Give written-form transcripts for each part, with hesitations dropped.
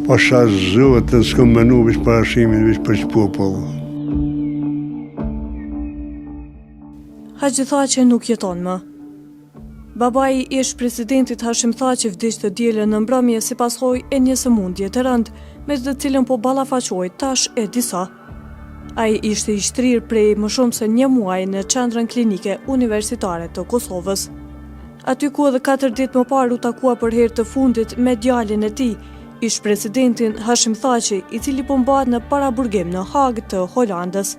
Pasha zot të s'kom menu vish parashimin, vish për që popull. Haqi Thaqe nuk jeton më. Babai ish presidentit Hashim Thaqe vdiq dielën në mbrëmje si pasojë e një sëmundje të rëndë, me të cilën po ballafaqohej tash e disa. Ai ishte i shtrirë prej më shumë se një muaj në qendrën klinike universitare të Kosovës. Aty ku edhe 4 ditë më parë u takua për herë të fundit me djalin e tij, ish presidentin Hashim Thaqe, i cili po mbahet në paraburgim në Hag të Holandës.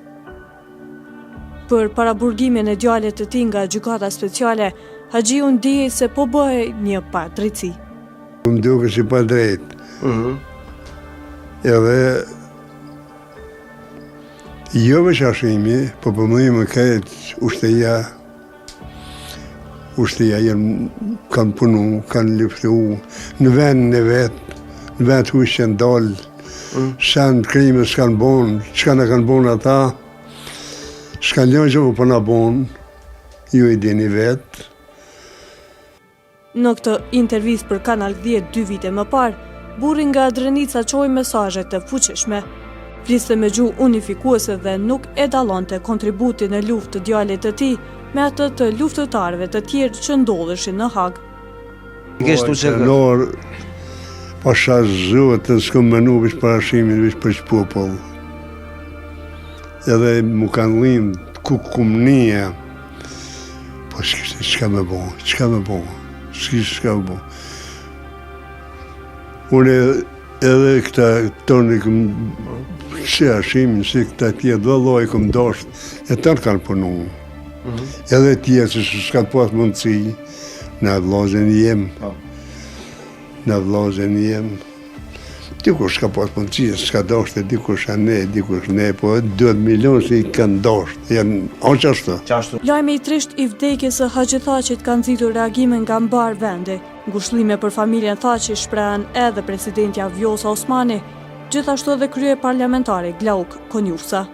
Për paraburgimin e djalit të tij nga gjykata speciale, Haxhiu ndihej se po bëhej një padrejtësi. Më duke si padrejt. Edhe jo veç Hashimi, po përmëjmë këtë ushtëria kanë punu, kanë luftu, në vendin e vetë, në vend hush që ndalë, shanë krime s'kanë bonë, çka në kanë bonë ata, s'kanë lënë që po na bonë, ju i dini vetë. Në këtë intervistë për Kanal 10 2 vite më parë, burri nga Drenica çoi mesazhe të fuqishme. Fliste me gjuhë unifikuese dhe nuk e dallonte kontributin e luftë të djalit të tij me atë të luftëtarëve të tjerë që ndodheshin në Hag. Pasha zot të s'kom menu vish parashimin, vish për që popull. Edhe mu kanë lind kukumnia, po s'ka me bo, s'ka me bo. Unë edhe këta tonë si Hashimin, si këta tjetë dhe loj këm dosht, e tërë kanë punu. Edhe tjetë që s'ka pas mundësi, në vllazën jem. Dikush s'ka pas mundësi, s'ka dosht e dikush ne, po 2 milion që i kanë dosht, janë qashtu. Lajmi i trisht i vdekjes së Haqi Thaqit kanë nxitur reagime nga mbar vendi. Ngushëllime për familjen Thaqi shprehen edhe presidentja Vjosa Osmani, gjithashtu edhe krye parlamentari Glauk Konjursa.